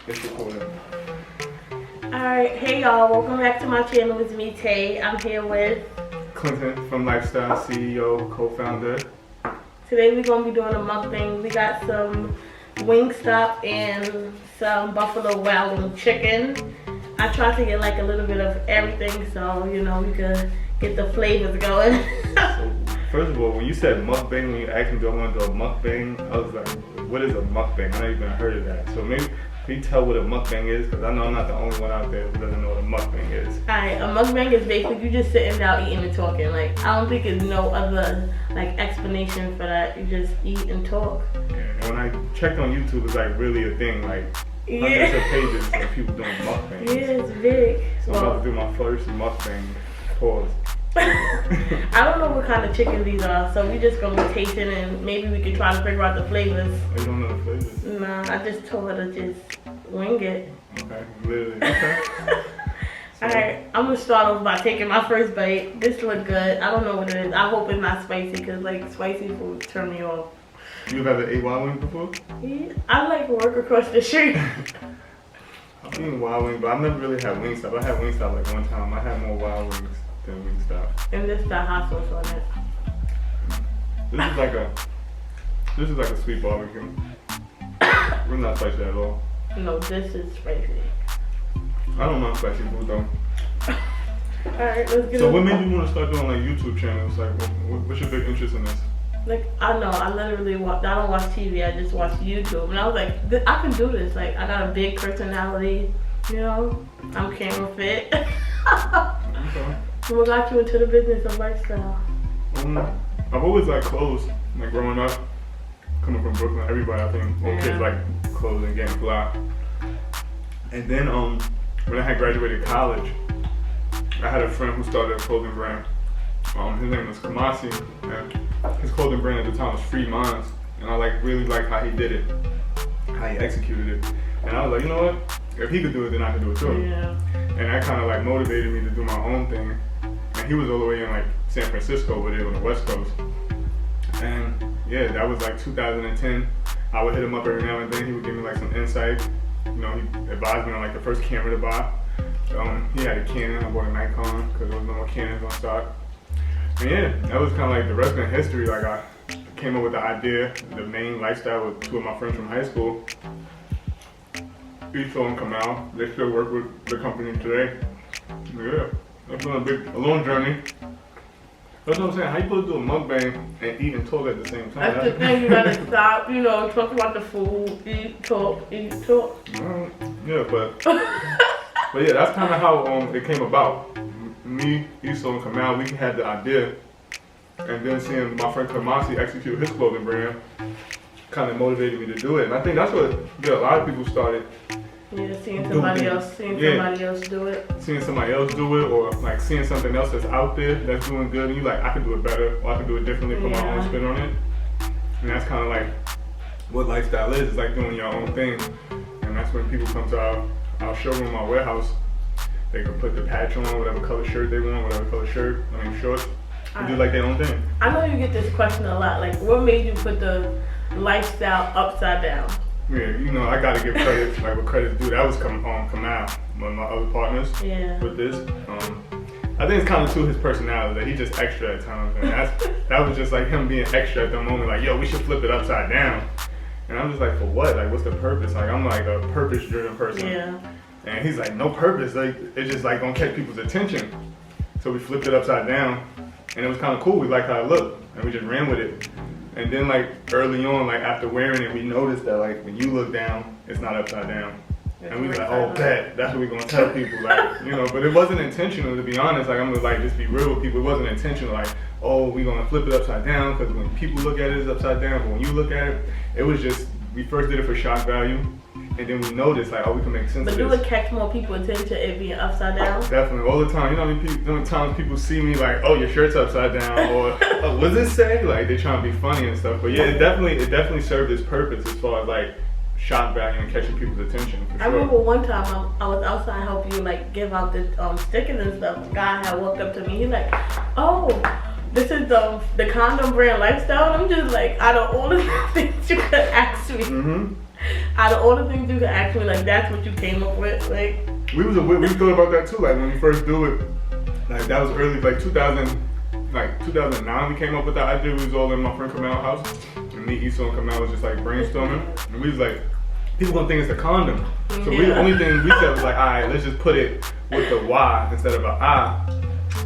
It's recording. Alright, hey y'all, welcome back to my channel. It's me, Tay. I'm here with Clinton from Lifestyle, CEO, co-founder. Today we're going to be doing a mukbang. We got some WINGSTOP and some Buffalo Wild Wing chicken. I tried to get like a little bit of everything so, you know, we could get the flavors going. So, first of all, when you said mukbang, when you asked me do I want to do a mukbang, I was like, what is a mukbang? I never even heard of that. So maybe can you tell what a mukbang is? Because I know I'm not the only one out there who doesn't know what a mukbang is. Alright, a mukbang is basically you just sitting down eating and talking. Like, I don't think there's no other like explanation for that. You just eat and talk. Yeah, and when I checked on YouTube, it's like really a thing. Like hundreds of pages of people doing mukbangs. Yeah, it's big. So I'm about to do my first mukbang. Pause. I don't know what kind of chicken these are, so we just gonna be tasting and maybe we can try to figure out the flavors. Oh, you don't know the flavors? Nah, I just told her to just wing it. Okay, literally. Okay. So, Alright, I'm gonna start off by taking my first bite. This look good. I don't know what it is. I hope it's not spicy because like spicy food turn me off. You've ever ate Wild Wing before? Yeah, I like work across the street. I've eaten Wild Wing, but I've never really had Wingstop. I had Wingstop like one time. I had more Wild Wings than Wingstop. And this got hot sauce on it. This is like a sweet barbecue. We're not spicy at all. No, this is spicy. I don't mind spicy food though. Alright, let's get So it. what made you want to start doing like YouTube channels? Like, what's your big interest in this? Like, I know, I literally watch, I don't watch TV, I just watch YouTube. And I was like, I can do this. Like, I got a big personality, you know, I'm camera fit. Okay. So what got you into the business of lifestyle? I've always liked clothes. Like growing up, coming from Brooklyn, everybody I think, all kids like clothes and getting fly. And then when I had graduated college, I had a friend who started a clothing brand. His name was Kamasi, and his clothing brand at the time was Free Minds. And I really liked how he did it, how he executed it. And I was like, you know what? If he could do it, then I could do it too. Yeah. And that kind of like motivated me to do my own thing. And he was all the way in like San Francisco over there on the West Coast. And yeah, that was like 2010. I would hit him up every now and then. He would give me like some insight. You know, he advised me on like the first camera to buy. He had a Canon. I bought a Nikon because there was no more Canons on stock. And yeah, that was kind of like the rest of history. Like I came up with the idea, the main lifestyle with two of my friends from high school. C.E.O. and Kamal, they still work with the company today. Yeah, it's been a long journey. That's what I'm saying. How you supposed to do a mukbang and eat and talk at the same time? That's the thing, you gotta stop, you know, talk about the food, eat, talk, eat, talk. Yeah, but yeah, that's kind of how it came about. Me, C.E.O. and Kamal, we had the idea, and then seeing my friend Kamasi execute his clothing brand kind of motivated me to do it. And I think that's what a lot of people started. Yeah, seeing somebody else do it. Seeing somebody else do it, or like seeing something else that's out there that's doing good, and you like, I could do it better, or I could do it differently, put my own spin on it. And that's kind of like what lifestyle is. It's like doing your own thing. And that's when people come to our showroom, our warehouse. They can put the patch on, whatever color shirt they want, whatever color shorts, and do like their own thing. I know you get this question a lot. Like, what made you put the lifestyle upside down? Yeah, you know, I gotta give credit, like what credit's due. That was Kamal, one of my other partners with this. I think it's kind of to his personality that he's just extra at times, and that was just like him being extra at the moment. Like, yo, we should flip it upside down. And I'm just like, for what? Like, what's the purpose? Like, I'm like a purpose-driven person. Yeah. And he's like, no purpose. Like, it's just like gonna catch people's attention. So we flipped it upside down, and it was kind of cool. We liked how it looked, and we just ran with it. And then like early on, like after wearing it, we noticed that like when you look down, it's not upside down. And we was like, oh, bet, that's what we're gonna tell people, like, you know. But it wasn't intentional, to be honest. Like, I'm gonna like just be real with people. It wasn't intentional, like, oh, we're gonna flip it upside down because when people look at it, it's upside down. But when you look at it, it was just, we first did it for shock value, and then we noticed like, oh, we can make sense of this. But do it catch more people's attention it being upside down? Definitely, all the time. You know how many times people see me like, oh, your shirt's upside down, or oh, what does it say? Like, they trying to be funny and stuff. But yeah, it definitely served its purpose as far as like shock value and catching people's attention. For I remember one time I was outside helping you like give out the stickers and stuff. A guy had walked up to me. He's like, "Oh, this is the condom brand lifestyle. And I'm just like, out of all the things you could ask me, out of all the things you could ask me, like that's what you came up with. Like we thought about that too. Like when we first do it, like that was early, like 2009. We came up with that idea. We was all in my friend Kamal's house, and me, Esau, and Kamal was just like brainstorming, and we was like, people gonna think it's a condom. So the only thing we said was like, all right, let's just put it with the Y instead of an I.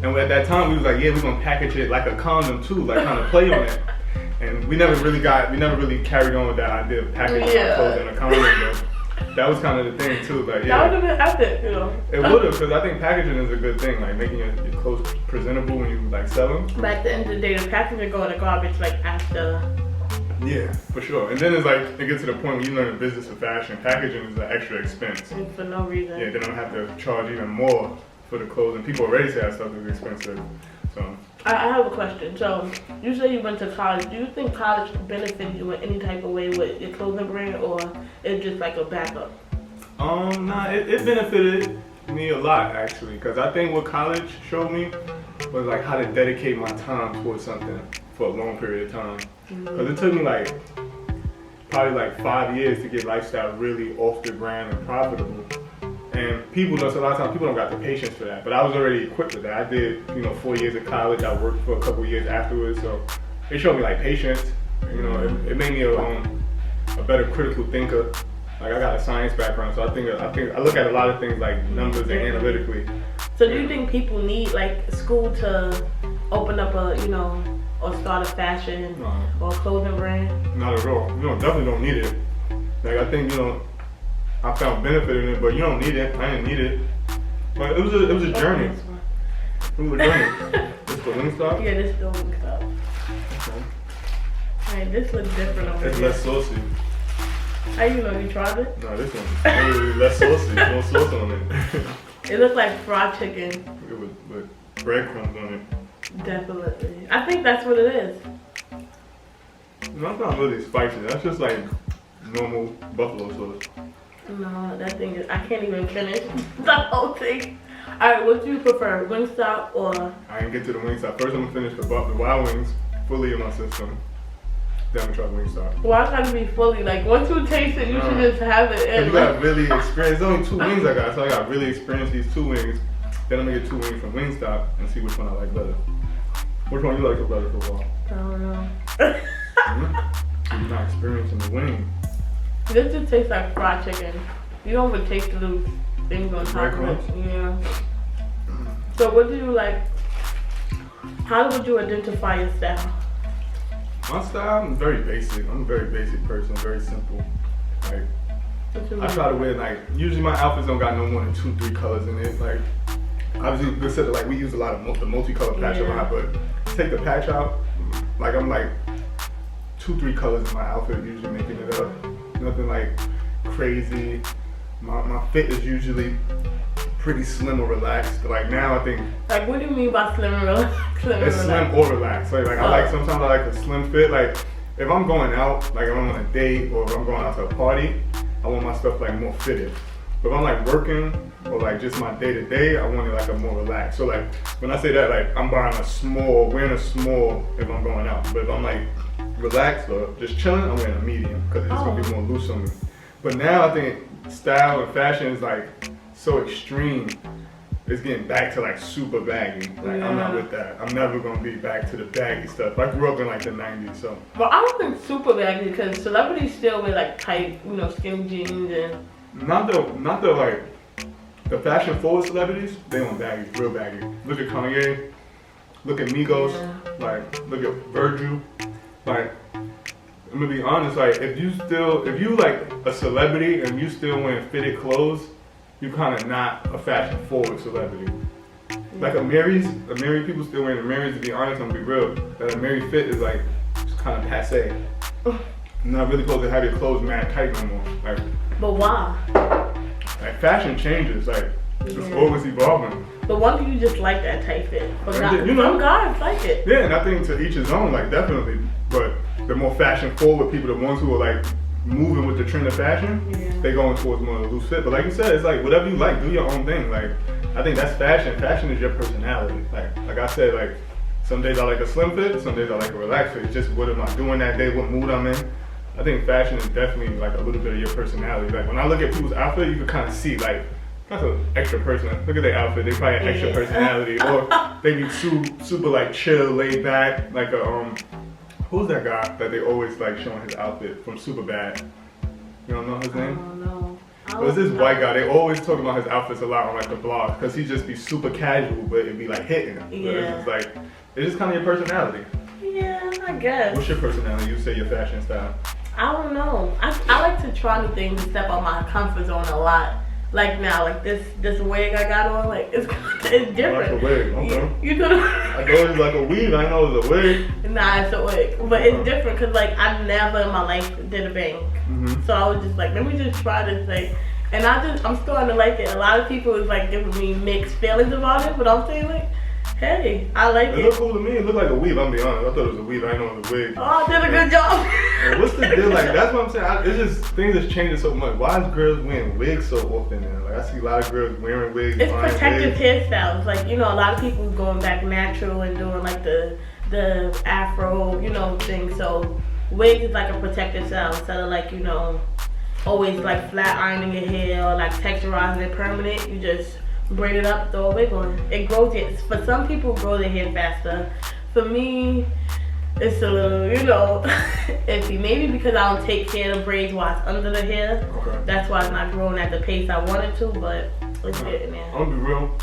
And at that time, we was like, yeah, we're gonna package it like a condom too, like kind of play on it. And we never really carried on with that idea of packaging our clothes in a condom. But that was kind of the thing too. Like, that would have been epic, you know. It would have, because I think packaging is a good thing, like making your clothes presentable when you like sell them. But at the end of the day, the packaging go in the garbage like after. Yeah, for sure. And then it's like, it gets to the point when you learn the business of fashion, packaging is an extra expense. For no reason. Yeah, then I'm gonna have to charge even more for the clothes, and people already say that stuff is expensive. So I have a question. So you say you went to college. Do you think college benefited you in any type of way with your clothing brand, or it's just like a backup? Nah, it benefited me a lot actually, because I think what college showed me was like how to dedicate my time towards something for a long period of time. Because it took me like probably like 5 years to get lifestyle really off the ground and profitable. And people know, so a lot of times people don't got the patience for that. But I was already equipped with that. I did, 4 years of college. I worked for a couple of years afterwards. So it showed me like patience. It made me a better critical thinker. Like I got a science background, so I think I look at a lot of things like numbers and analytically. So do you think people need like school to open up a, or start a fashion or a clothing brand? Not at all. Definitely don't need it. Like I think, I found benefit in it, but you don't need it. I didn't need it. But it was a journey. It was a journey. This the WINGSTOP? Yeah, this is the WINGSTOP. Okay. Hey, this looks different over It's here. less saucy. How you know? You tried it? No, this one's really less saucy. No sauce on it. It looked like fried chicken. With breadcrumbs on it. Definitely. I think that's what it is. No, it's not really spicy. That's just like normal buffalo sauce. No, that thing is, I can't even finish the whole thing. Alright, what do you prefer, WINGSTOP or? I didn't get to the WINGSTOP. First I'm gonna finish the Wild Wings fully in my system. Then I'm gonna try WINGSTOP. Why can't it be fully? Like once you taste it, you should just have it. You got really experience. There's only 2 wings I got, so I got really experienced these 2 wings. Then I'm gonna get 2 wings from WINGSTOP and see which one I like better. Which one you like better for a while? I don't know. You're not experiencing the wing. This just tastes like fried chicken. You don't even taste the little things on top of it. Yeah. So what do you like? How would you identify your style? My style, I'm very basic. I'm a very basic person, very simple. Like, I try to wear usually my outfits don't got no more than 2-3 colors in it. Like, obviously, we said that we use a lot of the multicolored patch a lot, but take the patch out, I'm 2-3 colors in my outfit, usually making it up. Nothing crazy. My fit is usually pretty slim or relaxed. Now I think. What do you mean by slim or relaxed? It's slim or relaxed. Sometimes I like a slim fit. If I'm going out, if I'm on a date or if I'm going out to a party, I want my stuff more fitted. But if I'm working or just my day to day, I want it a more relaxed. So when I say that, I'm wearing a small if I'm going out. But if I'm relaxed or just chilling, I'm wearing a medium because it's gonna be more loose on me. But now I think style and fashion is so extreme. It's getting back to super baggy. I'm not with that. I'm never gonna be back to the baggy stuff. I grew up in the 90s, so. Well, I don't think super baggy because celebrities still wear tight, skinny jeans and. Not the fashion forward celebrities. They want baggy, real baggy. Look at Kanye. Look at Migos. Look at Virgil. I'm gonna be honest, if you a celebrity and you still wearing fitted clothes, you kind of not a fashion forward celebrity. A Mary's people still wearing a Mary's, to be honest, I'm gonna be real. That a Mary fit is it's kind of passe. You're not really supposed to have your clothes mad tight no more. But why? Fashion changes, it's always evolving. But why do you just like that tight fit? Some guys like it. Yeah, and I think to each his own, definitely. But the more fashion forward people, the ones who are moving with the trend of fashion, they going towards more of a loose fit. But like you said, it's whatever you like, do your own thing. I think that's fashion. Fashion is your personality. Like I said, Some days I like a slim fit, some days I like a relaxed fit. It's just what am I doing that day, what mood I'm in. I think fashion is definitely like a little bit of your personality. Like when I look at people's outfit, you can kind of see like, that's an extra person. Look at their outfit, they probably have extra personality. Or they be super like chill, laid back. Like a, who's that guy that they always like showing his outfit from Superbad? You don't know his name? I don't know. But it's this white guy. They always talk about his outfits a lot on like the blog because he just be super casual, but it'd be like hitting him. Yeah. It's just like, it's just kind of your personality. Yeah, I guess. What's your personality? You say your fashion style. I don't know. I like to try new things and step out my comfort zone a lot. Like now, like this wig I got on, like it's different. Like a wig, okay. You could. I thought it was like a weave. I know it was a wig. Nah, it's a wig, but it's different because like I never in my life did a bang. So I was just like, let me just try this thing, and I'm starting to like it. A lot of people is like giving me mixed feelings about it, but I'm saying like, hey, I like it. It looked cool to me. It looked like a weave. I'm be honest. I thought it was a weave. I didn't know it was a wig. Oh, I did a good job. And what's the deal? Like that's what I'm saying. It's just things that's changing so much. Why is girls wearing wigs so often now? Like I see a lot of girls wearing wigs. It's protective hairstyles. Like, you know, a lot of people going back natural and doing like the afro, you know, thing. So wigs is like a protective style instead of like, you know, always like flat ironing your hair or like texturizing it permanent. You just braid it up, throw a wig on. It grows it. For some people, grow their hair faster. For me, it's a little, you know, iffy. Maybe because I don't take care of the braids while it's under the hair. Okay. That's why it's not growing at the pace I wanted to, but it's getting there. I'm gonna be real.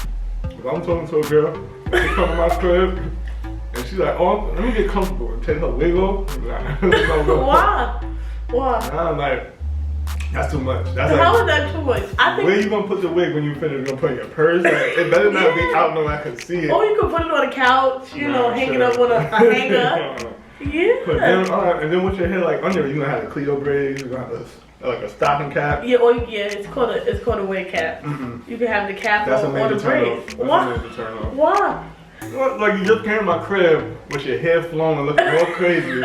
If I'm talking to a girl, she come to my crib, and she's like, oh, let me get comfortable and take her wig off. Why? Why? Nah, I'm like, that's too much. That's How like, is that too much? I think. where you gonna put the wig when you finish? Gonna put it in your purse? Like, it better not be out no I can see it. Or you could put it on the couch, you know, hang it up on a hanger. Yeah. But then, and then with your hair like under, you gonna have a Cleo braid. You gonna have like a stocking cap. Yeah, or it's called a wig cap. You can have the cap That's on a major the turn braids. off. That's Why? a major turn off. Why? Like you just came to my crib with your hair flowing and looking all crazy,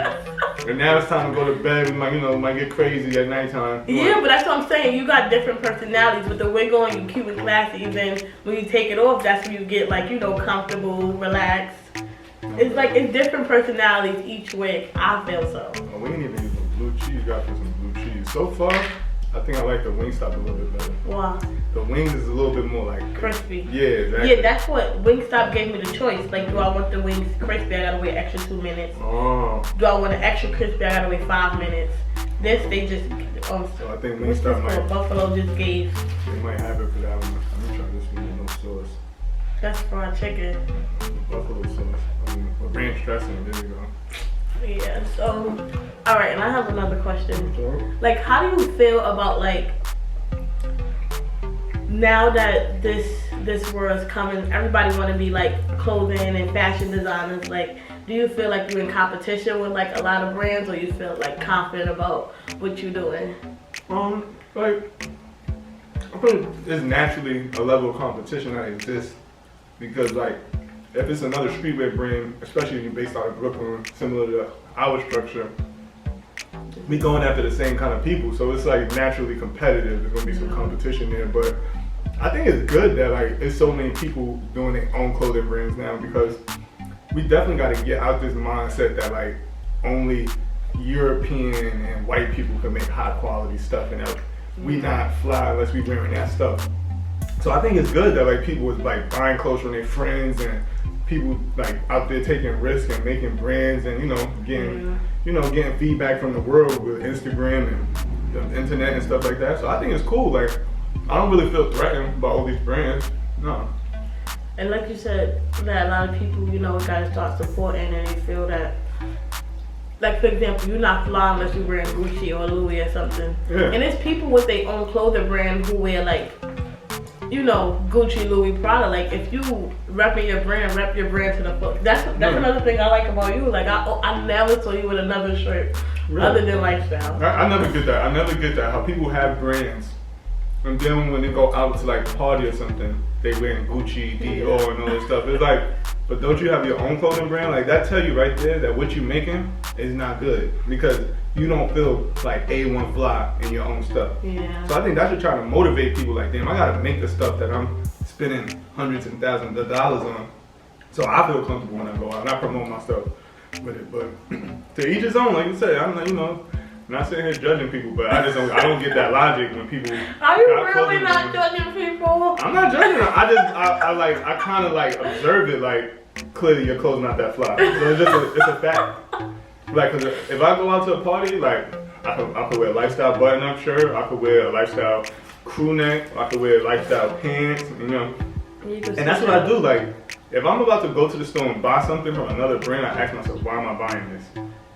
and now it's time to go to bed. We might, you know, might get crazy at nighttime. Yeah, but that's what I'm saying. You got different personalities. With the wig on, you cute and classy. Then when you take it off, that's when you get like, you know, comfortable, relaxed. It's like it's different personalities each wig. I feel so. Oh, we ain't even using blue cheese. Got for some blue cheese. So far, I think I like the WINGSTOP a little bit better. Why? The wings is a little bit more like Crispy. Yeah, exactly. Yeah, that's what WINGSTOP gave me the choice. Like, do I want the wings crispy? I gotta wait extra 2 minutes. Oh. Do I want it extra crispy? I gotta wait 5 minutes. This they just So I think what's this WINGSTOP might. called? Buffalo just gave. They might have it for that one. I'm gonna try this one with no sauce. That's fried chicken. Buffalo sauce. Ranch dressing. There you go. Yeah. So, all right. And I have another question. So, Like, how do you feel about like now that this world's coming? Everybody want to be like clothing and fashion designers. Like, do you feel like you're in competition with like a lot of brands, or you feel like confident about what you're doing? like, I think there's naturally a level of competition that exists because, like, if it's another streetwear brand, especially if you're based out of Brooklyn, similar to our structure, we going after the same kind of people, so it's like naturally competitive. There's gonna be some competition there, but I think it's good that like there's so many people doing their own clothing brands now because we definitely got to get out this mindset that like only European and white people can make high quality stuff, and that we not fly unless we wearing that stuff. So I think it's good that like people was like buying clothes from their friends and people like out there taking risks and making brands and getting feedback from the world with Instagram and the internet and stuff like that. So I think it's cool. Like I don't really feel threatened by all these brands. No. And like you said, that a lot of people, you know, gotta start supporting, and they feel that, like for example, you're not fly unless you're wearing Gucci or Louis or something. Yeah. And it's people with their own clothing brand who wear like, you know, Gucci, Louis, Prada. Like if you repping your brand, rep your brand to the full. That's another thing I like about you. Like I never saw you with another shirt other than lifestyle. I never get that. I never get that. How people have brands, and then when they go out to like party or something, they wearing Gucci, Dior, and all this stuff. It's like, but don't you have your own clothing brand? Like that tell you right there that what you making is not good because you don't feel like A1 fly in your own stuff. Yeah. So I think that should try to motivate people like, damn, I gotta make the stuff that I'm spending hundreds and thousands of dollars on. So I feel comfortable when I go out and I promote myself with it. But to each his own, like you said, I'm not, you know, not sitting here judging people, but I don't get that logic when people. Are you really not judging people? I'm not judging them. I kind of like observe it, like clearly your clothes not that fly. So it's a fact. Like, cause if I go out to a party, like I could wear a lifestyle button-up shirt, I could wear a lifestyle crew neck, I could wear lifestyle pants, you know. And that's what I do. Like, if I'm about to go to the store and buy something from another brand, I ask myself, why am I buying this?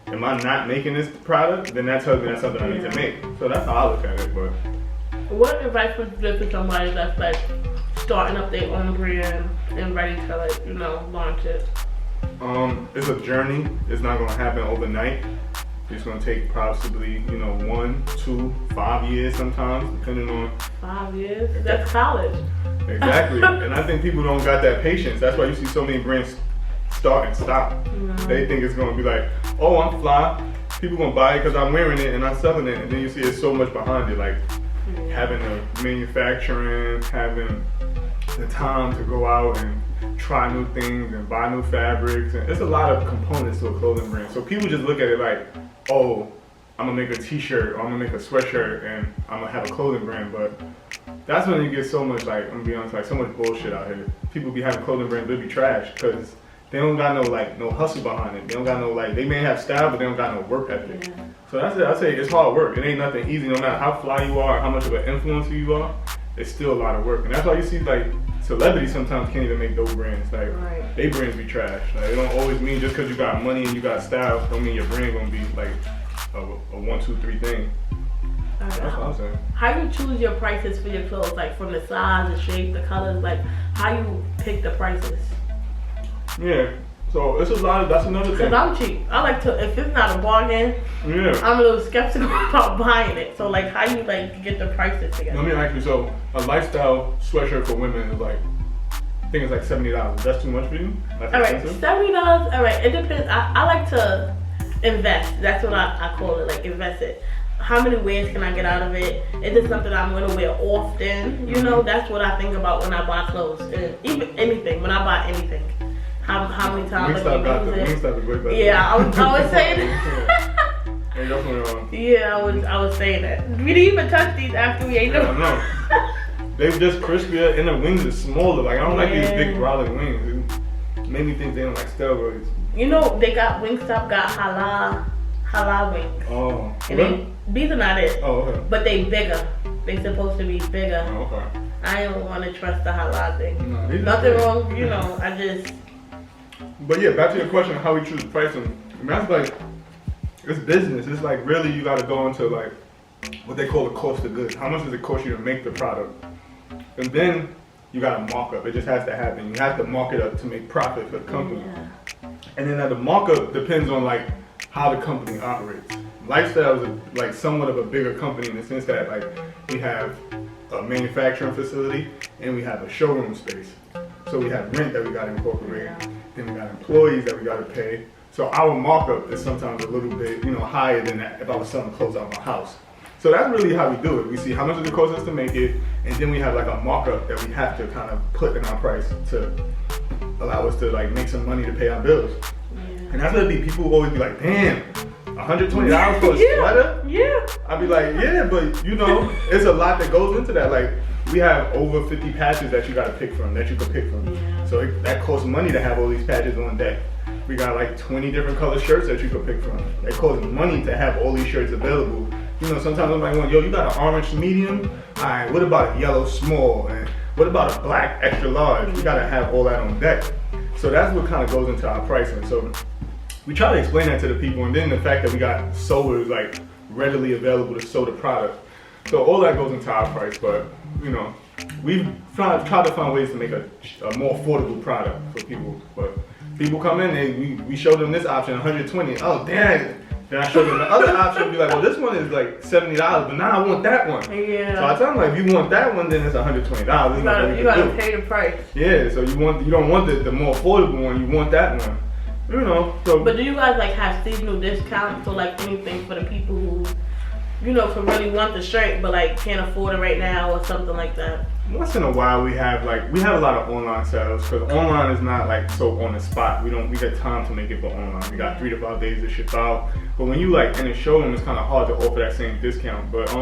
Am I not making this product? Then that tells me that's something I need to make. So that's how I look at it. But what advice would you give to somebody that's like starting up their own brand and ready to, like, you know, launch it? It's a journey. It's not gonna happen overnight. It's gonna take possibly, you know, 1, 2, 5 years sometimes, depending on. 5 years? That's college. Exactly. And I think people don't got that patience. That's why you see so many brands start and stop. Mm-hmm. They think it's gonna be like, oh, I'm fly. People gonna buy it because I'm wearing it and I'm selling it. And then you see it's so much behind it, like having the manufacturing, having the time to go out and try new things and buy new fabrics. And it's a lot of components to a clothing brand. So people just look at it like, oh, I'm gonna make a t-shirt or I'm gonna make a sweatshirt and I'm gonna have a clothing brand. But that's when you get so much, like, I'm gonna be honest, like so much bullshit out here. People be having clothing brands, they be trash because they don't got no hustle behind it. They don't got no, like, they may have style, but they don't got no work ethic. Yeah. So that's it. I say it's hard work. It ain't nothing easy. No matter how fly you are, or how much of an influencer you are, it's still a lot of work. And that's why you see, like, celebrities sometimes can't even make those brands. Like, they brands be trash. Like, it don't always mean just because you got money and you got style, don't mean your brand gonna be like a 1, 2, 3 thing. That's what I'm saying. How you choose your prices for your clothes? Like, from the size, the shape, the colors, like how you pick the prices? Yeah. So it's a lot of, that's another thing. Cause I'm cheap. I like to, if it's not a bargain, I'm a little skeptical about buying it. So like, how you like get the prices together? Let me ask you. So a lifestyle sweatshirt for women is like, I think it's like $70. That's too much for you? That's expensive? $70. All right, it depends. I like to invest. That's what I call it. Like, invest it. How many wears can I get out of it? Is it something I'm gonna wear often? You know, that's what I think about when I buy clothes. And even anything, when I buy anything. How many times Wingstop got the Wingstop is way better. Yeah, I was saying that. Hey, definitely yeah, I was saying that. We didn't even touch these after we ate them. I know. They're just crispier and the wings are smaller. Like, I don't like these big brolic wings. It made me think they don't like steroids. You know, they got Wingstop got halal wings. Oh. And these are not it. Oh, okay. But they bigger. They supposed to be bigger. Oh, okay. I don't want to trust the halal thing. No, nothing wrong, you know. I just. But yeah, back to your question, how we choose pricing. I mean, that's like, it's business. It's like, really, you got to go into like what they call the cost of goods. How much does it cost you to make the product? And then you got to mark up. It just has to happen. You have to mark it up to make profit for the company. Yeah. And then the markup depends on like how the company operates. Lifestyle is like somewhat of a bigger company in the sense that like we have a manufacturing facility and we have a showroom space. So we have rent that we got to incorporate. Then we got employees that we got to pay. So our markup is sometimes a little bit, you know, higher than that if I was selling clothes out of my house. So that's really how we do it. We see how much does it cost us to make it, and then we have like a markup that we have to kind of put in our price to allow us to like make some money to pay our bills. Yeah. And that's what people always be like, damn, $120 for a sweater? Yeah. I'd be like, yeah, but you know, it's a lot that goes into that. Like, we have over 50 patches that you gotta pick from, that you can pick from. Yeah. So that costs money to have all these patches on deck. We got like 20 different color shirts that you could pick from. It costs money to have all these shirts available. You know, sometimes I'm like, yo, you got an orange medium? All right, what about a yellow small? And what about a black extra large? We gotta have all that on deck. So that's what kind of goes into our pricing. So we try to explain that to the people, and then the fact that we got sewers like readily available to sew the product. So all that goes into our price, but you know, we've tried to find ways to make a more affordable product for people. But people come in, we show them this option, 120. Oh damn! Then I show them the other option, be like, well, this one is like $70, but now I want that one. Yeah. So I tell them like, if you want that one, then it's $120. You gotta pay the price. Yeah. So you don't want the more affordable one. You want that one. You know. So. But do you guys like have seasonal discounts or like anything for the people who, you know, could really want the shirt but like can't afford it right now or something like that? once in a while we have a lot of online sales, because online is not like so on the spot. We get time to make it for online. We got 3 to 5 days to ship out. But when you like in a showroom, it's kind of hard to offer that same discount. But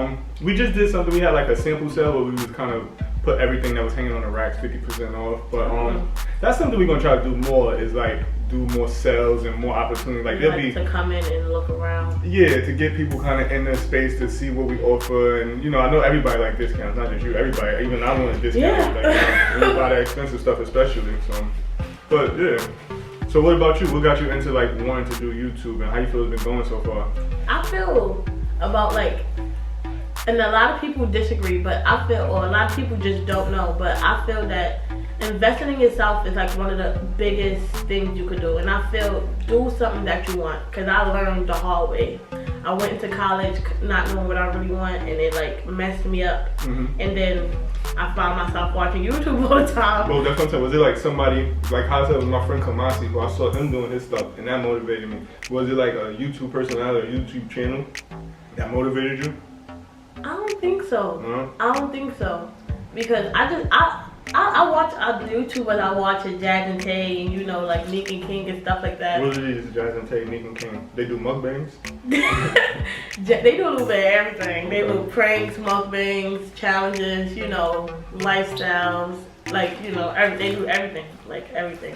we just did something. We had like a sample sale where we just kind of put everything that was hanging on the racks 50% off. But that's something we're gonna try to do more, is like do more sales and more opportunity. Like there'll be to come in and look around. Yeah, to get people kind of in their space to see what we offer. And you know, I know everybody like discounts, not just you. Everybody, even I want a discount. Yeah. Like, when you buy that expensive stuff, especially. So, but yeah. So what about you? What got you into like wanting to do YouTube, and how you feel it's been going so far? I feel about like, and a lot of people disagree, but I feel, or a lot of people just don't know, but I feel that investing in yourself is like one of the biggest things you could do. And I feel, do something that you want, because I learned the hard way. I went into college not knowing what I really want, and it like messed me up. And then I found myself watching YouTube all the time. Well, that's what I'm saying. Was it like somebody, like how I said with my friend Kamasi, who I saw him doing his stuff, and that motivated me. Was it like a YouTube personality or YouTube channel that motivated you? I don't think so. No? I don't think so. Because I watch YouTubers. I watch Jazz and Tay, and you know, like Nick and King and stuff like that. What are these, Jazz and Tay, Nick and King? They do mukbangs? They do a little bit of everything. They do pranks, mukbangs, challenges, you know, lifestyles. Like, you know, they do everything. Like everything.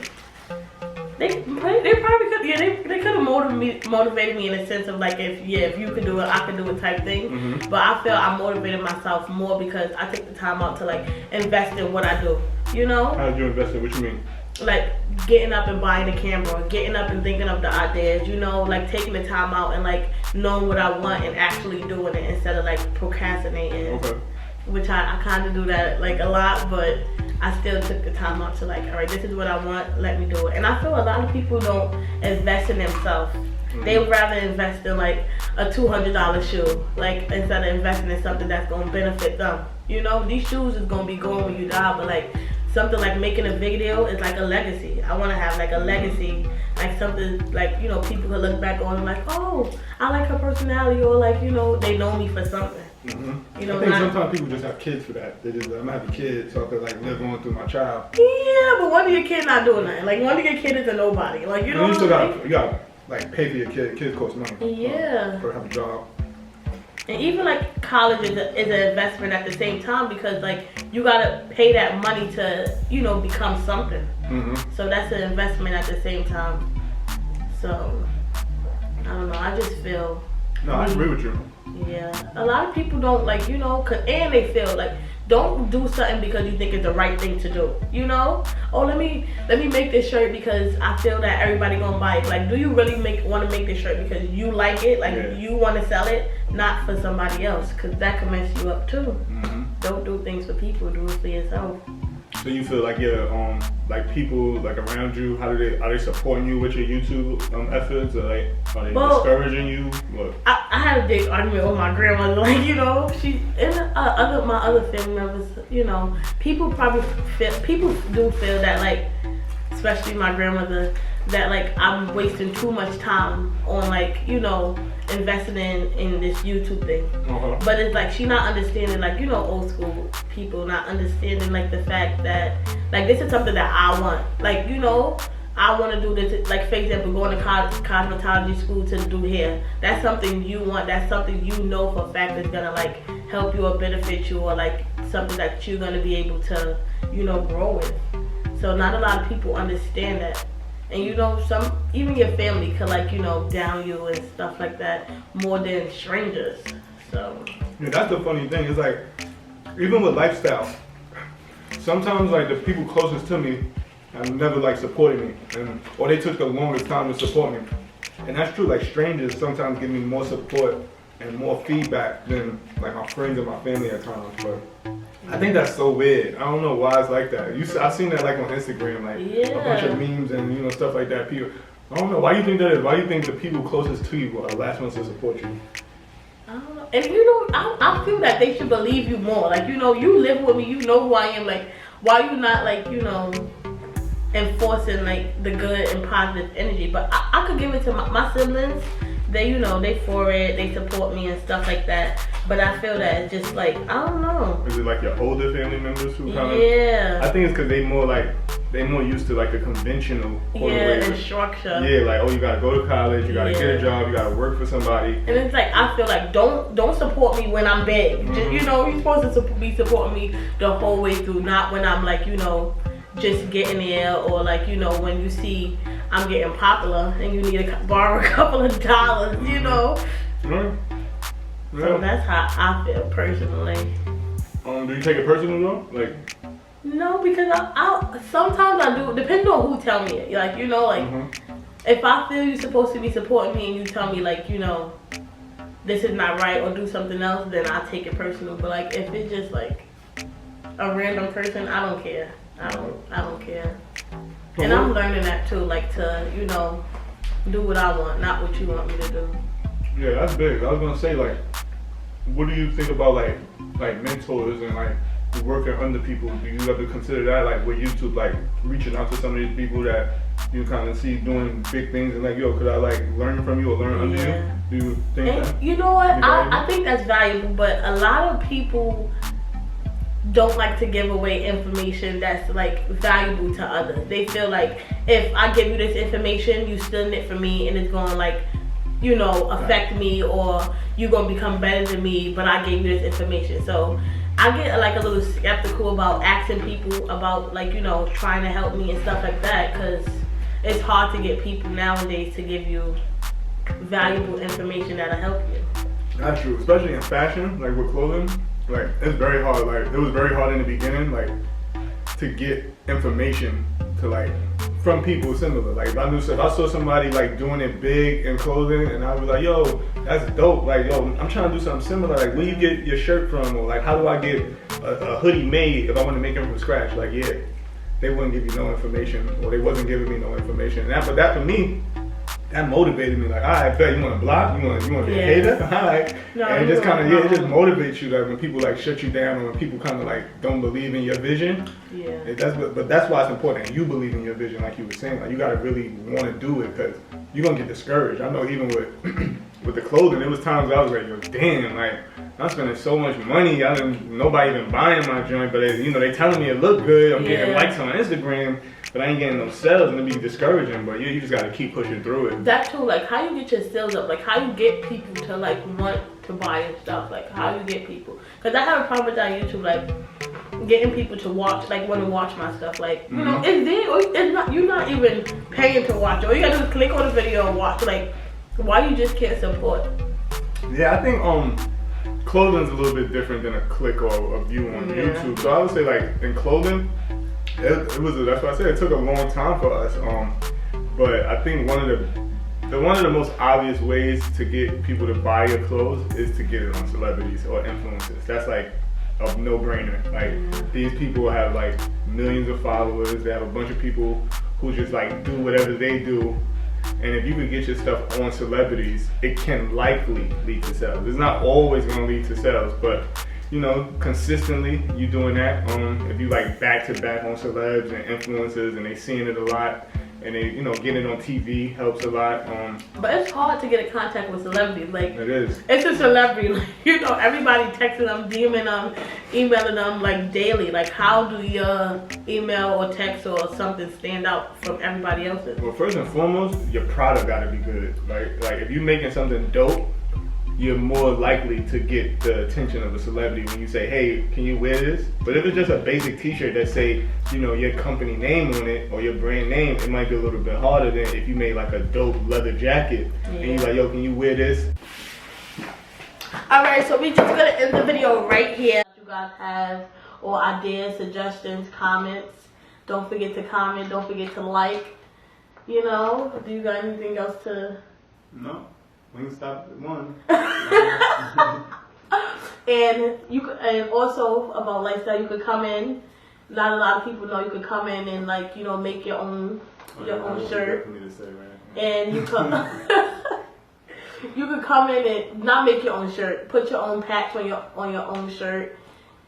They probably could, yeah, they could have motivated me in a sense of like, if you could do it, I could do it type thing. But I feel I motivated myself more because I take the time out to like invest in what I do, you know? How did you invest in? What you mean? Like getting up and buying a camera, getting up and thinking of the ideas, you know, like taking the time out and like knowing what I want and actually doing it instead of like procrastinating. Okay. Which I kind of do that like a lot, but I still took the time out to like, all right, this is what I want, let me do it. And I feel a lot of people don't invest in themselves. They would rather invest in like a $200 shoe, like instead of investing in something that's gonna benefit them. You know, these shoes is gonna be going when you die, but like something like making a video is like a legacy. I wanna have like a legacy, like something like, you know, people could look back on and like, oh, I like her personality, or like, you know, they know me for something. You know, I think sometimes people just have kids for that. They just, I'm gonna have a kid so I could like live on through my child. Yeah, but one of your kids not doing that. Like one of your kids is a nobody. Like, you know, you still got like pay for your kid. Kids cost money. Yeah. For have a job. And even like college is an investment at the same time, because like you gotta pay that money to, you know, become something. So that's an investment at the same time. So I don't know. I just feel. No, I agree with you. Yeah, a lot of people don't like, you know, and they feel like, don't do something because you think it's the right thing to do, you know? Oh, let me make this shirt because I feel that everybody gonna buy it. Like, do you really want to make this shirt because you like it, like you want to sell it, not for somebody else, because that can mess you up too. Don't do things for people, do it for yourself. So you feel like like people like around you, are they supporting you with your YouTube efforts, or like are they discouraging you? What? I had a big argument with my grandmother, like, you know, she and my other family members, you know, people do feel that, like, especially my grandmother, that like I'm wasting too much time on, like, you know, investing in this YouTube thing. But it's like she not understanding, like, you know, old school people not understanding like the fact that like this is something that I want. Like, you know, I want to do this, like for example, going to cosmetology school to do hair. That's something you want. That's something you know for a fact is gonna like help you or benefit you, or like something that you're gonna be able to, you know, grow with. So not a lot of people understand that. And you know, even your family could, like, you know, down you and stuff like that more than strangers. So yeah, that's the funny thing. It's like, even with lifestyle, sometimes like the people closest to me have never like supported me, or they took the longest time to support me. And that's true. Like strangers sometimes give me more support and more feedback than like my friends and my family at times. But I think that's so weird. I don't know why it's like that. I've seen that like on Instagram, like a bunch of memes and, you know, stuff like that. People, I don't know. Why do you think that is? Why do you think the people closest to you are the last ones to support you? I don't know. And you know, I feel that they should believe you more. Like, you know, you live with me, you know who I am. Like, why you not, like, you know, enforcing like the good and positive energy? But I could give it to my siblings. they, you know, they for it, they support me and stuff like that. But I feel that it's just like, I don't know. Is it like your older family members who kind of? Yeah. I think it's because they more used to like the conventional and structure. Yeah, like, oh, you gotta go to college, you gotta get a job, you gotta work for somebody. And it's like, I feel like don't support me when I'm big. Just, you know, you're supposed to be supporting me the whole way through, not when I'm like, you know, just getting there, or like, you know, when you see I'm getting popular and you need to borrow a couple of dollars, you know. Yeah. So that's how I feel personally. Do you take it personal though? Like, no, because I sometimes I do, depending on who tell me it. Like, you know, like if I feel you're supposed to be supporting me and you tell me like, you know, this is not right or do something else, then I take it personal. But like if it's just like a random person, I don't care. I don't care. And I'm learning that too, like to, you know, do what I want, not what you want me to do. Yeah, that's big. I was gonna say, like, what do you think about like mentors and like working under people? Do you ever consider that, like with YouTube, like reaching out to some of these people that you kind of see doing big things and like, yo, could I like learn from you or learn under you? Do you think that? You know what? I think that's valuable, but a lot of people don't like to give away information that's like valuable to others. They feel like if I give you this information, you stealing it from me and it's gonna like, you know, affect me, or you're gonna become better than me, but I gave you this information. So I get like a little skeptical about asking people about like, you know, trying to help me and stuff like that, because it's hard to get people nowadays to give you valuable information that'll help you. That's true, especially in fashion, like with clothing. Like, it's very hard. Like, it was very hard in the beginning, like, to get information to like from people similar. Like, if I saw somebody like doing it big in clothing, and I was like, yo, that's dope. Like, yo, I'm trying to do something similar. Like, where you get your shirt from, or like, how do I get a hoodie made if I want to make it from scratch? Like, yeah, they wouldn't give you no information, or they wasn't giving me no information. And but that for me, that motivated me. Like, all right, bet you want to block, you want to be a hater, all right. No, and it just kind of, it just motivates you. Like when people like shut you down, or when people kind of like don't believe in your vision. Yeah. But that's why it's important. You believe in your vision, like you were saying. Like you gotta really want to do it, because you're gonna get discouraged. I know even with the clothing, there was times I was like, yo, damn, like I'm spending so much money. Nobody even buying my joint, but you know they telling me it look good. I'm getting likes on Instagram, but I ain't getting no sales, and it be discouraging. But you just gotta keep pushing through it. That too, like how you get your sales up, like how you get people to like want to buy your stuff, like how you get people. Cause I have a problem with that on YouTube, like getting people to watch, like want to watch my stuff. Like you know, it's there, or it's not. You're not even paying to watch it. All you gotta do is click on the video and watch. Like why you just can't support? Yeah, I think clothing's a little bit different than a click or a view on YouTube. So I would say like in clothing, that's why I said it took a long time for us. But I think one of the most obvious ways to get people to buy your clothes is to get it on celebrities or influencers. That's like a no-brainer. Like these people have like millions of followers. They have a bunch of people who just like do whatever they do. And if you can get your stuff on celebrities, it can likely lead to sales. It's not always going to lead to sales, but you know, consistently you doing that. If you like back to back on celebs and influencers, and they seeing it a lot, and they, you know, getting it on TV helps a lot. But it's hard to get in contact with celebrities. Like it is. It's a celebrity. Like, you know, everybody texting them, DMing them, emailing them like daily. Like how do your email or text or something stand out from everybody else's? Well, first and foremost, your product got to be good. Like if you're making something dope, you're more likely to get the attention of a celebrity when you say, hey, can you wear this? But if it's just a basic t-shirt that say, you know, your company name on it or your brand name, it might be a little bit harder than if you made like a dope leather jacket and you're like, yo, can you wear this? Alright, so we just gonna end the video right here. If you guys have or ideas, suggestions, comments, don't forget to comment, don't forget to like. You know, do you got anything else to? No. WINGSTOP one. And also about lifestyle, you could come in. Not a lot of people know you could come in and like, you know, make your own shirt. And you could you could come in and not make your own shirt. Put your own patch on your own shirt.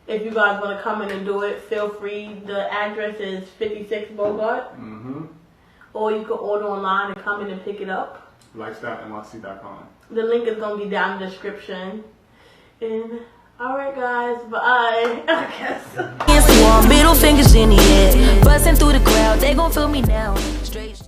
If you guys want to come in and do it, feel free. The address is 56 Bogart. or you can order online and come in and pick it up. LYFESTYLENYC.com. The link is gonna be down in the description. And alright guys, bye. I guess. Middle fingers in the air, busting through the crowd. They gon' feel me now. Straight.